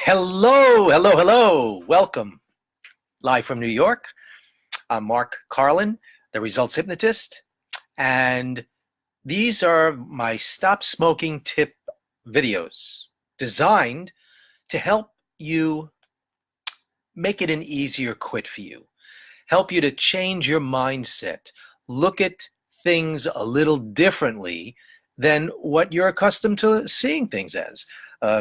Hello, hello, hello. Welcome. Live from New York. I'm Mark Carlin, the Results Hypnotist, and these are my stop smoking tip videos designed to help you make it an easier quit for you, help you to change your mindset, look at things a little differently than what you're accustomed to seeing things as.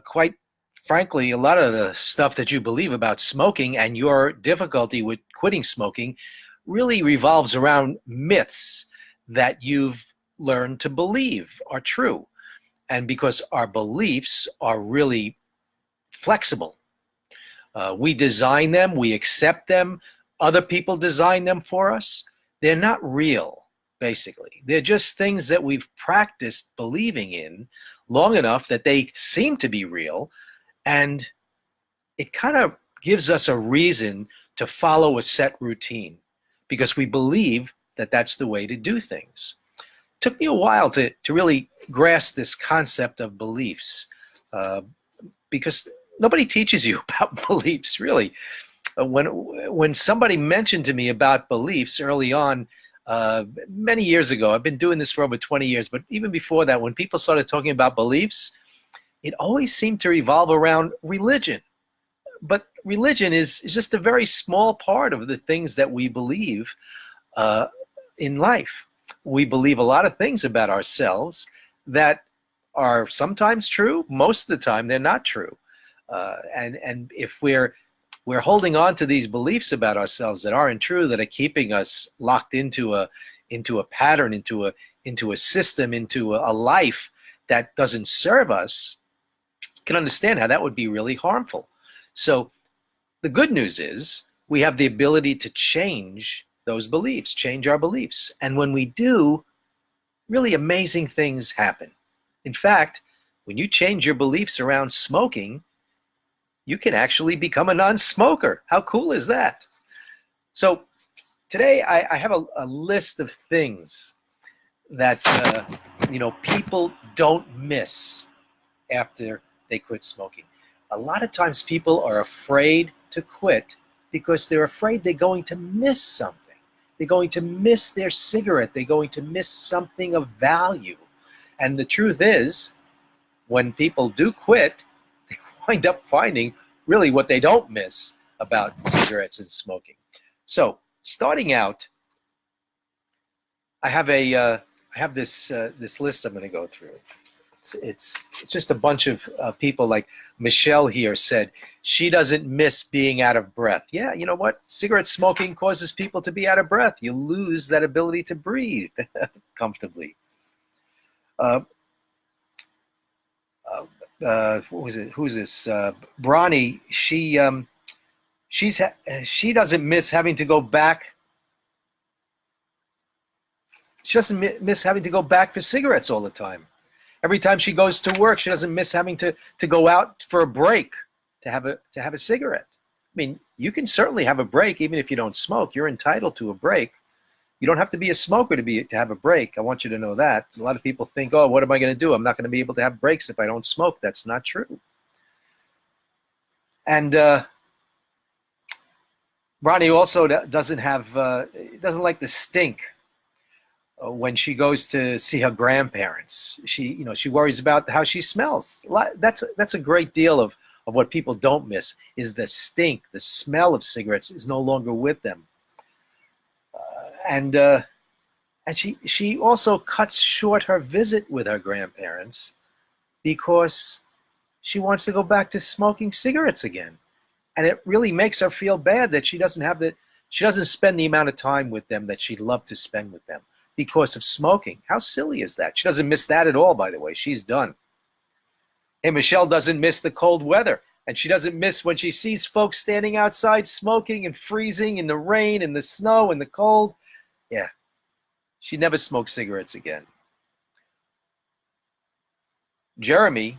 Quite frankly, a lot of the stuff that you believe about smoking and your difficulty with quitting smoking really revolves around myths that you've learned to believe are true. And because our beliefs are really flexible, we design them, we accept them, other people design them for us. They're not real, basically. They're just things that we've practiced believing in long enough that they seem to be real. And it kind of gives us a reason to follow a set routine because we believe that that's the way to do things. It took me a while to really grasp this concept of beliefs because nobody teaches you about beliefs, really. When somebody mentioned to me about beliefs early on, many years ago, I've been doing this for over 20 years, but even before that, when people started talking about beliefs, it always seemed to revolve around religion. But religion is just a very small part of the things that we believe in life. We believe a lot of things about ourselves that are sometimes true. Most of the time, they're not true. And if we're holding on to these beliefs about ourselves that aren't true, that are keeping us locked into a pattern, into a system, into a life that doesn't serve us, you can understand how that would be really harmful. So the good news is we have the ability to change those beliefs, change our beliefs. And when we do, really amazing things happen. In fact, when you change your beliefs around smoking, you can actually become a non-smoker. How cool is that? So today I have a list of things that people don't miss after they quit smoking. A lot of times people are afraid to quit because they're afraid they're going to miss something. They're going to miss their cigarette. They're going to miss something of value. And the truth is, when people do quit, they wind up finding really what they don't miss about cigarettes and smoking. So starting out, I have this list I'm going to go through. It's just a bunch of people. Like Michelle here said she doesn't miss being out of breath. Yeah, you know what? Cigarette smoking causes people to be out of breath. You lose that ability to breathe comfortably. What was it? Who's this? Bronny. She doesn't miss having to go back. She doesn't miss having to go back for cigarettes all the time. Every time she goes to work, she doesn't miss having to go out for a break to have a cigarette. I mean, you can certainly have a break even if you don't smoke. You're entitled to a break. You don't have to be a smoker to have a break. I want you to know that. A lot of people think, oh, what am I going to do? I'm not going to be able to have breaks if I don't smoke. That's not true. And Ronnie also doesn't like the stink when she goes to see her grandparents. She worries about how she smells. That's a great deal of what people don't miss is the stink. The smell of cigarettes is no longer with them. And she also cuts short her visit with her grandparents because she wants to go back to smoking cigarettes again. And it really makes her feel bad that she doesn't spend the amount of time with them that she'd love to spend with them because of smoking. How silly is that? She doesn't miss that at all, by the way. She's done. Hey, Michelle doesn't miss the cold weather. And she doesn't miss when she sees folks standing outside smoking and freezing in the rain and the snow and the cold. Yeah, she never smoked cigarettes again. Jeremy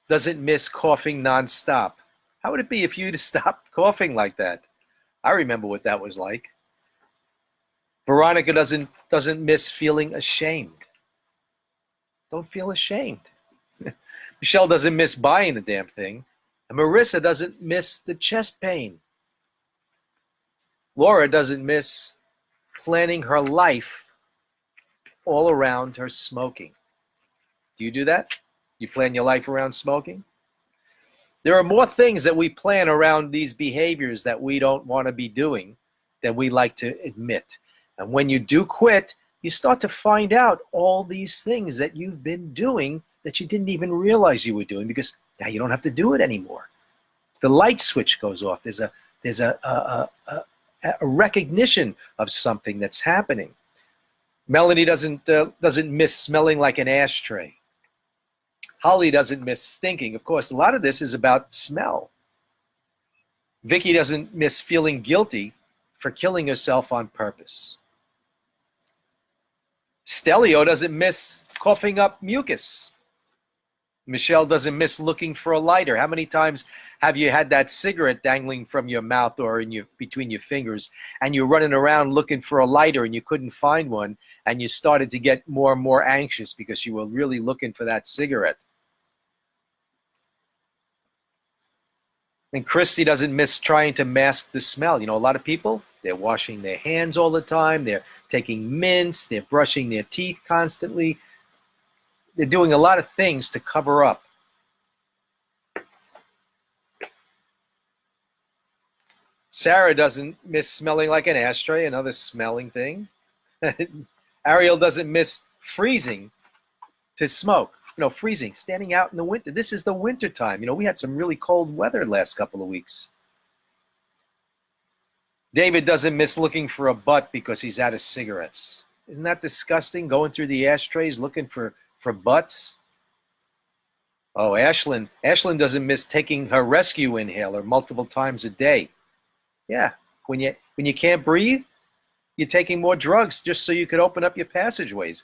doesn't miss coughing nonstop. How would it be if you'd stopped coughing like that? I remember what that was like. Veronica doesn't miss feeling ashamed. Don't feel ashamed. Michelle doesn't miss buying the damn thing. And Marissa doesn't miss the chest pain. Laura doesn't miss planning her life all around her smoking. Do you do that? You plan your life around smoking? There are more things that we plan around these behaviors that we don't want to be doing than we like to admit. And when you do quit, you start to find out all these things that you've been doing that you didn't even realize you were doing, because now you don't have to do it anymore. The light switch goes off. There's a recognition of something that's happening. Melanie doesn't miss smelling like an ashtray. Holly doesn't miss stinking. Of course, a lot of this is about smell. Vicky doesn't miss feeling guilty for killing herself on purpose. Stelio doesn't miss coughing up mucus. Michelle doesn't miss looking for a lighter. How many times have you had that cigarette dangling from your mouth or between your fingers, and you're running around looking for a lighter and you couldn't find one, and you started to get more and more anxious because you were really looking for that cigarette? And Christy doesn't miss trying to mask the smell. You know, a lot of people, they're washing their hands all the time. They're taking mints. They're brushing their teeth constantly. They're doing a lot of things to cover up. Sarah doesn't miss smelling like an ashtray, another smelling thing. Ariel doesn't miss freezing to smoke. You know, freezing, standing out in the winter. This is the winter time. You know, we had some really cold weather last couple of weeks. David doesn't miss looking for a butt because he's out of cigarettes. Isn't that disgusting, going through the ashtrays looking for butts? Oh, Ashlyn doesn't miss taking her rescue inhaler multiple times a day. Yeah, when you can't breathe, you're taking more drugs just so you could open up your passageways.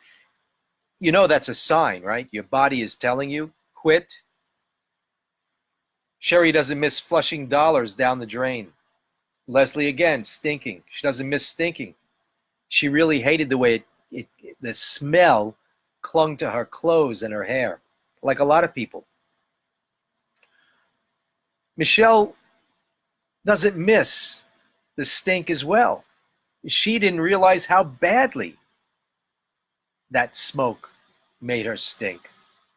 You know that's a sign, right? Your body is telling you, quit. Sherry doesn't miss flushing dollars down the drain. Leslie, again, stinking. She doesn't miss stinking. She really hated the way the smell clung to her clothes and her hair, like a lot of people. Michelle doesn't miss the stink as well. She didn't realize how badly that smoke made her stink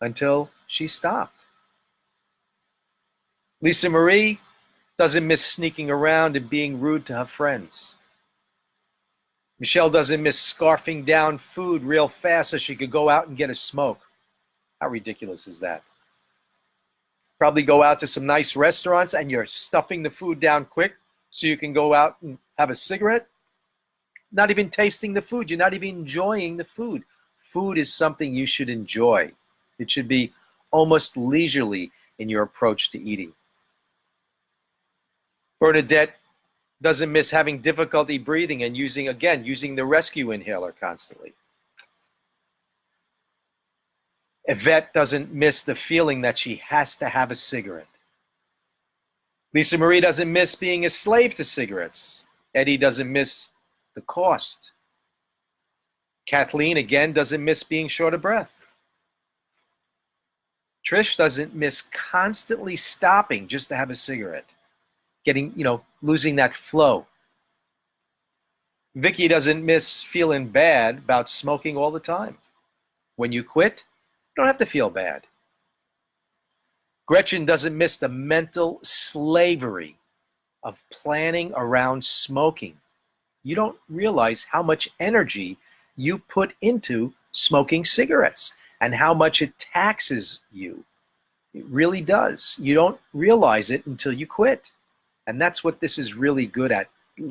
until she stopped. Lisa Marie doesn't miss sneaking around and being rude to her friends. Michelle doesn't miss scarfing down food real fast so she could go out and get a smoke. How ridiculous is that? Probably go out to some nice restaurants and you're stuffing the food down quick so you can go out and have a cigarette. Not even tasting the food. You're not even enjoying the food. Food is something you should enjoy. It should be almost leisurely in your approach to eating. Bernadette doesn't miss having difficulty breathing and using the rescue inhaler constantly. Yvette doesn't miss the feeling that she has to have a cigarette. Lisa Marie doesn't miss being a slave to cigarettes. Eddie doesn't miss the cost. Kathleen, again, doesn't miss being short of breath. Trish doesn't miss constantly stopping just to have a cigarette. Losing that flow. Vicky doesn't miss feeling bad about smoking all the time. When you quit, you don't have to feel bad. Gretchen doesn't miss the mental slavery of planning around smoking. You don't realize how much energy you put into smoking cigarettes and how much it taxes you. It really does. You don't realize it until you quit. And that's what this is really good at,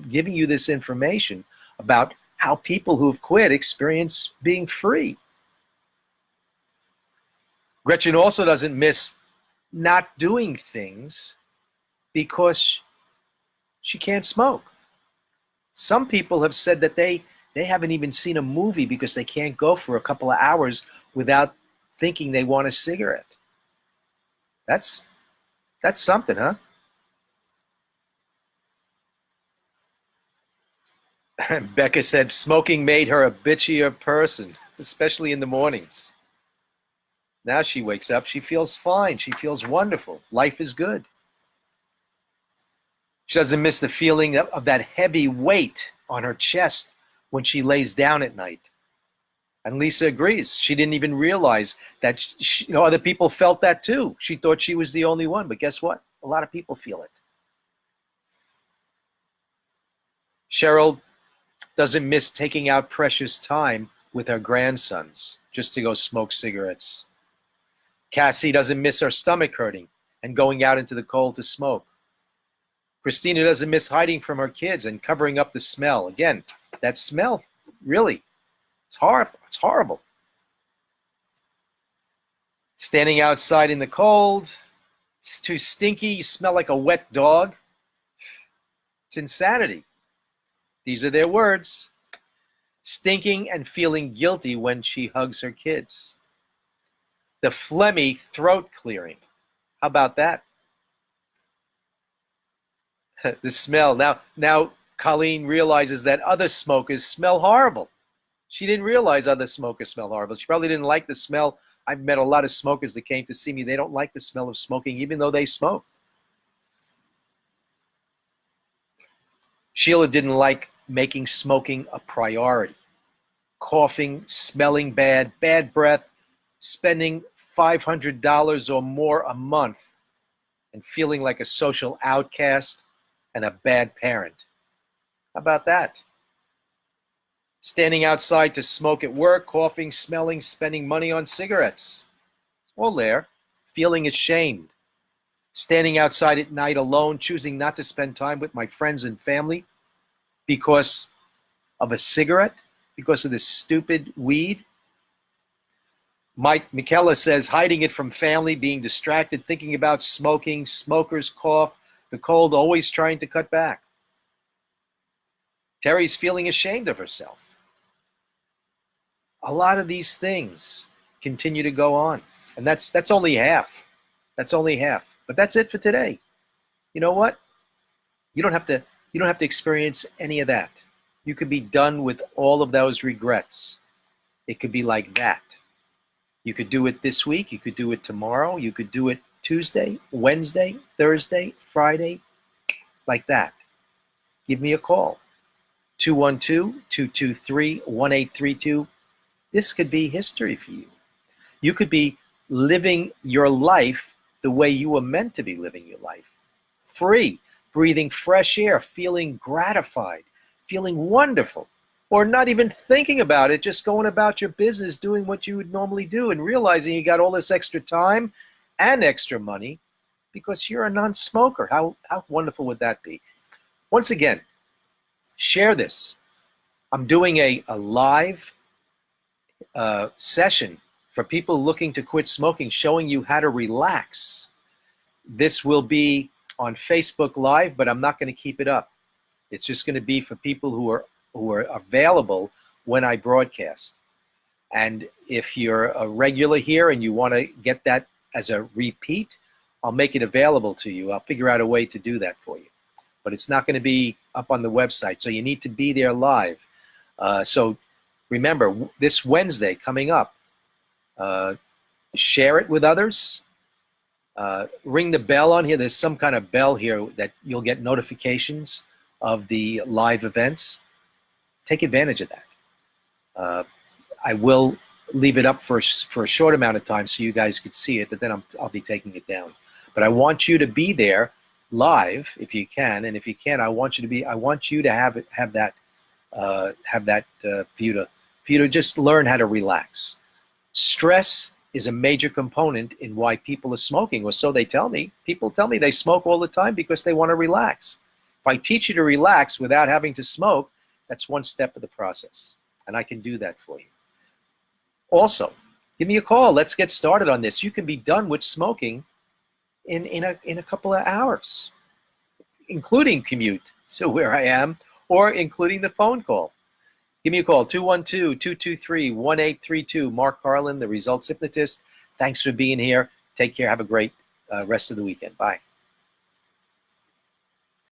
giving you this information about how people who've quit experience being free. Gretchen also doesn't miss not doing things because she can't smoke. Some people have said that they haven't even seen a movie because they can't go for a couple of hours without thinking they want a cigarette. That's something, huh? Becca said smoking made her a bitchier person, especially in the mornings. Now she wakes up, she feels fine, she feels wonderful. Life is good. She doesn't miss the feeling of that heavy weight on her chest when she lays down at night. And Lisa agrees. She didn't even realize that other people felt that too. She thought she was the only one, but guess what? A lot of people feel it. Cheryl doesn't miss taking out precious time with her grandsons just to go smoke cigarettes. Cassie doesn't miss her stomach hurting and going out into the cold to smoke. Christina doesn't miss hiding from her kids and covering up the smell. Again, that smell, really, it's horrible. It's horrible. Standing outside in the cold, it's too stinky, you smell like a wet dog. It's insanity. These are their words. Stinking and feeling guilty when she hugs her kids. The phlegmy throat clearing. How about that? The smell. Now Colleen realizes that other smokers smell horrible. She didn't realize other smokers smell horrible. She probably didn't like the smell. I've met a lot of smokers that came to see me. They don't like the smell of smoking, even though they smoke. Sheila didn't like making smoking a priority. Coughing, smelling bad, bad breath, spending $500 or more a month, and feeling like a social outcast and a bad parent. How about that? Standing outside to smoke at work, coughing, smelling, spending money on cigarettes. It's all there. Feeling ashamed. Standing outside at night alone, choosing not to spend time with my friends and family because of a cigarette, because of this stupid weed. Mike McKella says hiding it from family, being distracted, thinking about smoking, smokers cough, the cold, always trying to cut back. Terry's feeling ashamed of herself. A lot of these things continue to go on. And that's only half. That's only half. But that's it for today. You know what? You don't have to experience any of that. You could be done with all of those regrets. It could be like that. You could do it this week. You could do it tomorrow. You could do it Tuesday, Wednesday, Thursday, Friday, like that. Give me a call. 212-223-1832. This could be history for you. You could be living your life the way you were meant to be living your life. Free, breathing fresh air, feeling gratified, feeling wonderful, or not even thinking about it, just going about your business, doing what you would normally do and realizing you got all this extra time and extra money because you're a non-smoker. How wonderful would that be? Once again, share this. I'm doing a live session for people looking to quit smoking, showing you how to relax. This will be on Facebook Live, but I'm not going to keep it up. It's just going to be for people who are available when I broadcast. And if you're a regular here and you want to get that as a repeat, I'll make it available to you. I'll figure out a way to do that for you. But it's not going to be up on the website, so you need to be there live. So remember, this Wednesday coming up, share it with others. Ring the bell on here. There's some kind of bell here that you'll get notifications of the live events. Take advantage of that. I will leave it up for a short amount of time so you guys could see it, but then I'll be taking it down. But I want you to be there live if you can, and if you can't, I want you to have that for you to just learn how to relax. Stress is a major component in why people are smoking, or so they tell me. People tell me they smoke all the time because they want to relax. If I teach you to relax without having to smoke, that's one step of the process, and I can do that for you. Also, give me a call. Let's get started on this. You can be done with smoking in a couple of hours, including commute to where I am, or including the phone call. Give me a call, 212-223-1832. Mark Carlin, the Results Hypnotist. Thanks for being here. Take care. Have a great rest of the weekend. Bye.